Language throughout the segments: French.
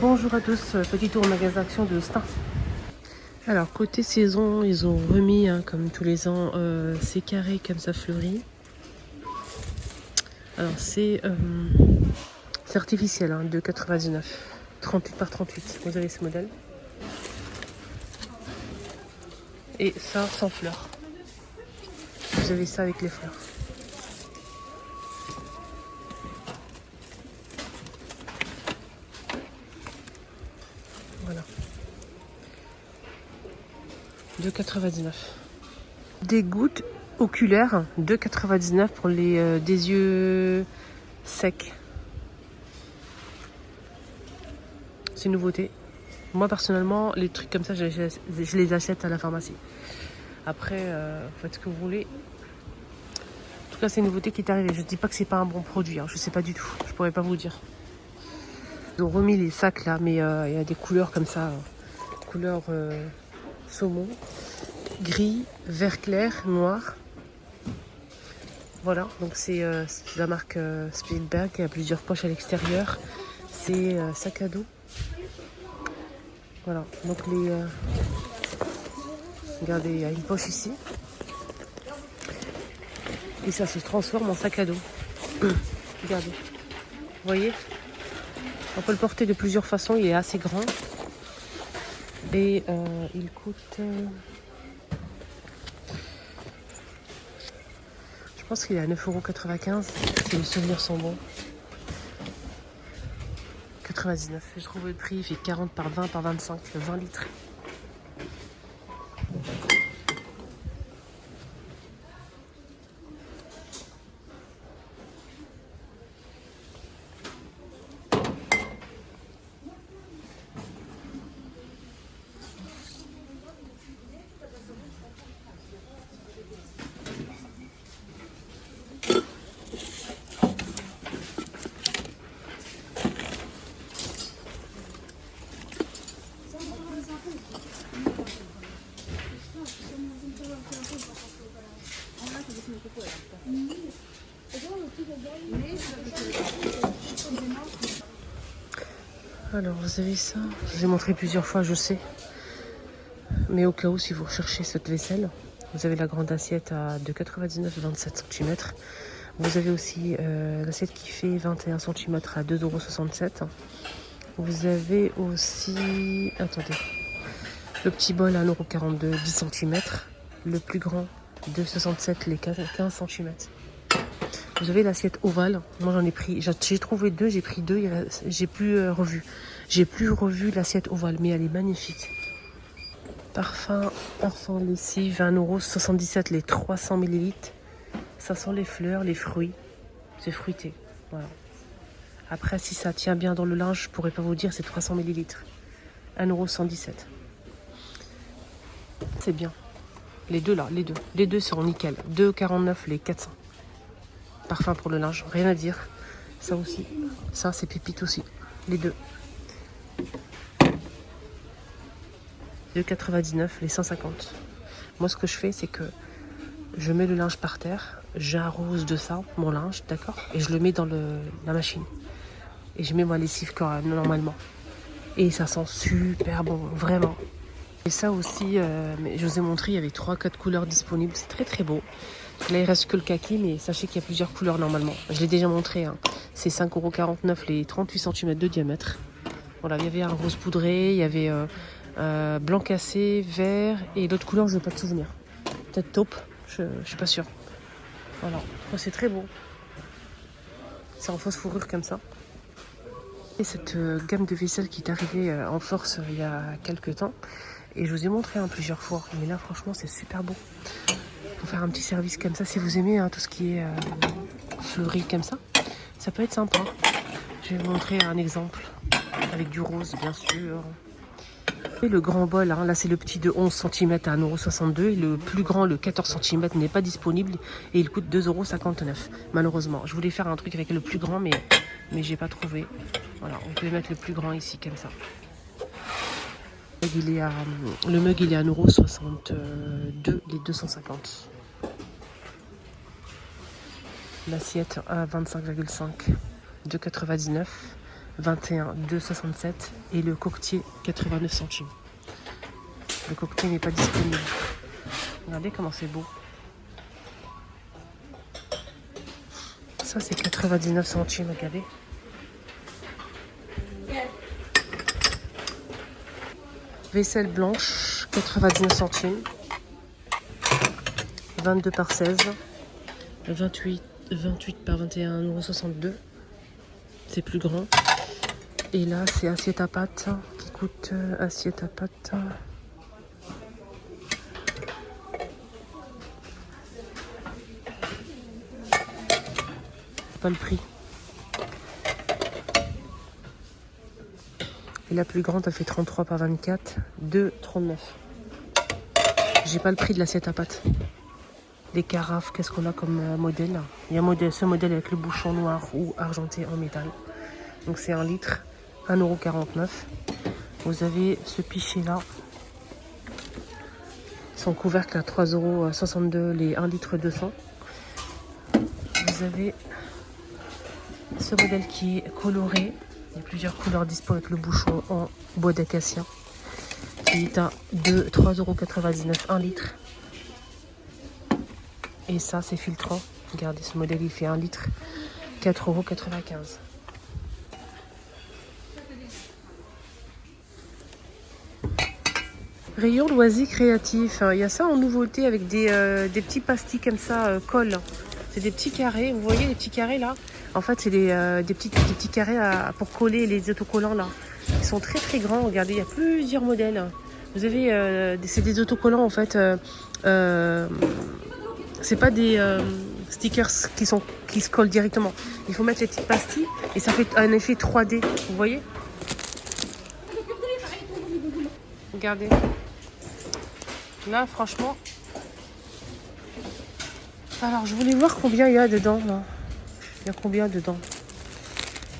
Bonjour à tous, petit tour au magasin Action de Stein. Alors côté saison, ils ont remis comme tous les ans ces carrés comme ça fleuris. Alors c'est artificiel, 2,99, 38 par 38. Vous avez ce modèle. Et ça sans fleurs. Vous avez ça avec les fleurs. Voilà. 2,99. Des gouttes oculaires, 2,99 pour les des yeux secs. C'est une nouveauté. Moi personnellement, les trucs comme ça, je les achète à la pharmacie. Après, faites ce que vous voulez. En tout cas, c'est une nouveauté qui est arrivée. Je ne dis pas que c'est pas un bon produit. Je ne sais pas du tout. Je pourrais pas vous dire. Ils ont remis les sacs là, mais il y a des couleurs comme ça, couleur saumon, gris, vert clair, noir. Voilà. Donc c'est la marque Spielberg. Il y a plusieurs poches à l'extérieur. C'est sac à dos. Voilà. Donc regardez, il y a une poche ici. Et ça se transforme en sac à dos. Regardez. Vous voyez? On peut le porter de plusieurs façons. Il est assez grand. Et il coûte... je pense qu'il est à 9,95 €. Si les souvenirs sont bons. 99. Je trouve le prix. Il fait 40 par 20 par 25. 20 litres. Alors, vous avez ça. Je vous ai montré plusieurs fois, je sais. Mais au cas où, si vous recherchez cette vaisselle, vous avez la grande assiette à 2,99 €, 27 cm. Vous avez aussi l'assiette qui fait 21 cm à 2,67 €. Vous avez aussi... attendez. Le petit bol à 1,42 €, 10 cm. Le plus grand, 2,67 €, les 15 cm. Vous avez l'assiette ovale. Moi, j'en ai pris... J'ai trouvé deux, j'ai pris deux. J'ai plus revu. J'ai plus revu l'assiette ovale, mais elle est magnifique. Parfum lessive, 1,77 € les 300 ml. Ça sent les fleurs, les fruits. C'est fruité. Voilà. Après, si ça tient bien dans le linge, je pourrais pas vous dire, c'est 300 ml. 1,117 €. C'est bien. Les deux là, les deux. Les deux sont nickel. 2,49 € les 400. Parfum pour le linge, rien à dire. Ça aussi. Ça, c'est pépite aussi. Les deux. 2,99 € les 150. Moi, ce que je fais, c'est que je mets le linge par terre, j'arrose de ça mon linge, d'accord, et je le mets dans la machine. Et je mets ma lessive normalement. Et ça sent super bon, vraiment. Et ça aussi, je vous ai montré, il y avait 3-4 couleurs disponibles. C'est très très beau. Là, il reste que le kaki, mais sachez qu'il y a plusieurs couleurs normalement. Je l'ai déjà montré. C'est 5,49 € les 38 cm de diamètre. Voilà, il y avait un rose poudré, il y avait blanc cassé, vert, et l'autre couleur, je n'ai pas de souvenir. Peut-être taupe, je ne suis pas sûre. Voilà, c'est très beau. C'est en fausse fourrure comme ça. Et cette gamme de vaisselle qui est arrivée en force il y a quelques temps. Et je vous ai montré plusieurs fois. Mais là, franchement, c'est super beau. Pour faire un petit service comme ça, si vous aimez tout ce qui est fleuri comme ça, ça peut être sympa. Je vais vous montrer un exemple. Avec du rose, bien sûr. Et le grand bol, là c'est le petit de 11 cm à 1,62 €. Et le plus grand, le 14 cm, n'est pas disponible. Et il coûte 2,59 €, malheureusement. Je voulais faire un truc avec le plus grand, mais j'ai pas trouvé. Voilà, on peut mettre le plus grand ici, comme ça. Le mug, il est à 1,62 €, les 250. L'assiette à 25,5, 2,99. 21, 2,67 et le coquetier 89 centimes. Le coquetier n'est pas disponible. Regardez comment c'est beau. Ça c'est 99 centimes, regardez. Vaisselle blanche, 99 centimes. 22 par 16. 28 par 21,62 €. C'est plus grand. Et là, c'est assiette à pâte qui coûte assiette à pâte. Pas le prix. Et la plus grande, elle fait 33 par 24, 2,39 €. J'ai pas le prix de l'assiette à pâte. Les carafes, qu'est-ce qu'on a comme modèle? Il y a ce modèle avec le bouchon noir ou argenté en métal. Donc c'est 1 litre, 1,49 €. Vous avez ce pichet-là. Son couvercle à 3,62 € les 1 litre 200. Vous avez ce modèle qui est coloré. Il y a plusieurs couleurs dispo avec le bouchon en bois d'acacia. Qui est à 3,99 € 1 litre. Et ça, c'est filtrant. Regardez, ce modèle, il fait 1 litre, 4,95 €. Rayon loisirs créatifs. Il y a ça en nouveauté avec des petits pastilles comme ça, colle. C'est des petits carrés. Vous voyez les petits carrés là? En fait, c'est des petits carrés pour coller les autocollants là. Ils sont très très grands. Regardez, il y a plusieurs modèles. Vous avez, c'est des autocollants en fait. C'est pas des stickers qui se collent directement. Il faut mettre les petites pastilles et ça fait un effet 3D. Vous voyez? Regardez. Là, franchement. Alors, je voulais voir combien il y a dedans. Là. Il y a combien dedans?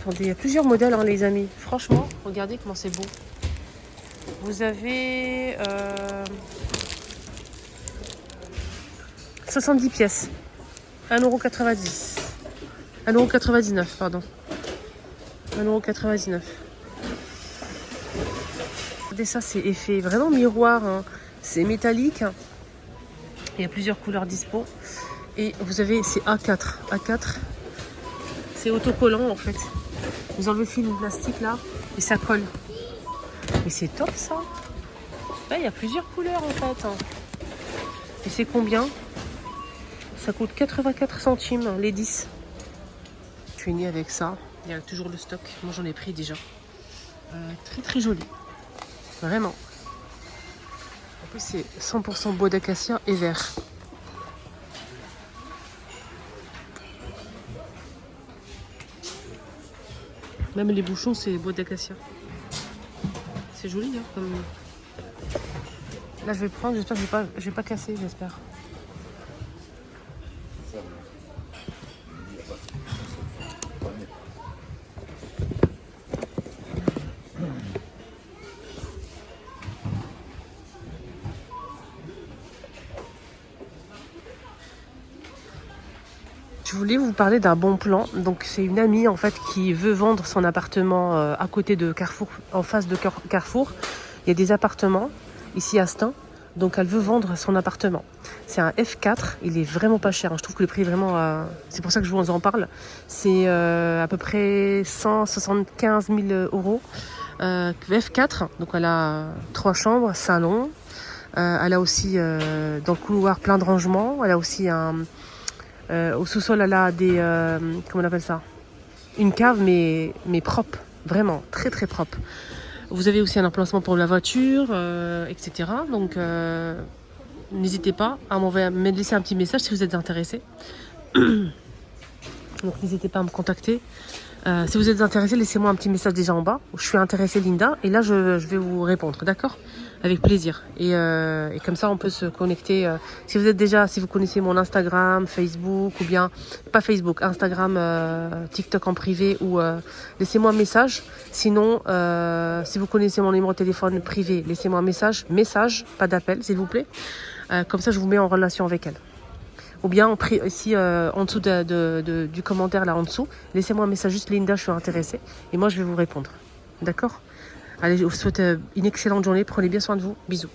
Attendez, il y a plusieurs modèles, hein, les amis. Franchement, regardez comment c'est beau. Vous avez 70 pièces. 1,90 €. 1,99 €, pardon. 1,99 €. Regardez ça, c'est effet vraiment miroir. Hein. C'est métallique. Il y a plusieurs couleurs dispo. Et vous avez, c'est A4. A4, c'est autocollant en fait. Vous enlevez le film plastique là et ça colle. Mais c'est top ça. Là, il y a plusieurs couleurs en fait. Hein. Et c'est combien? Ça coûte 84 centimes les 10. Je finis avec ça. Il y a toujours le stock. Moi, j'en ai pris déjà. Très très joli. Vraiment. En plus, c'est 100% bois d'acacia et vert. Même les bouchons, c'est bois d'acacia. C'est joli, hein, comme... Là, je vais prendre. J'espère que je vais pas casser, j'espère. Je voulais vous parler d'un bon plan. Donc c'est une amie en fait qui veut vendre son appartement à côté de Carrefour, en face de Carrefour. Il y a des appartements ici à Stein. Donc elle veut vendre son appartement. C'est un F4, il est vraiment pas cher. Hein. Je trouve que le prix est vraiment... c'est pour ça que je vous en parle. C'est à peu près 175 000 €. F4, donc elle a 3 chambres, salon. Elle a aussi dans le couloir plein de rangements. Elle a aussi au sous-sol, elle a des... comment on appelle ça? Une cave, mais propre. Vraiment, très très propre. Vous avez aussi un emplacement pour la voiture, etc. Donc, n'hésitez pas à me laisser un petit message si vous êtes intéressé. Donc, n'hésitez pas à me contacter. Si vous êtes intéressé, laissez-moi un petit message déjà en bas. Je suis intéressée, Linda. Et là, je vais vous répondre, d'accord? Avec plaisir. Et comme ça, on peut se connecter. Si vous connaissez mon Instagram, Facebook, ou bien, pas Facebook, Instagram, TikTok en privé, ou laissez-moi un message. Sinon, si vous connaissez mon numéro de téléphone privé, laissez-moi un message, pas d'appel, s'il vous plaît. Comme ça, je vous mets en relation avec elle. Ou bien ici en dessous du commentaire là en dessous, laissez-moi un message juste Linda, je suis intéressée. Et moi je vais vous répondre. D'accord? Allez, je vous souhaite une excellente journée. Prenez bien soin de vous. Bisous.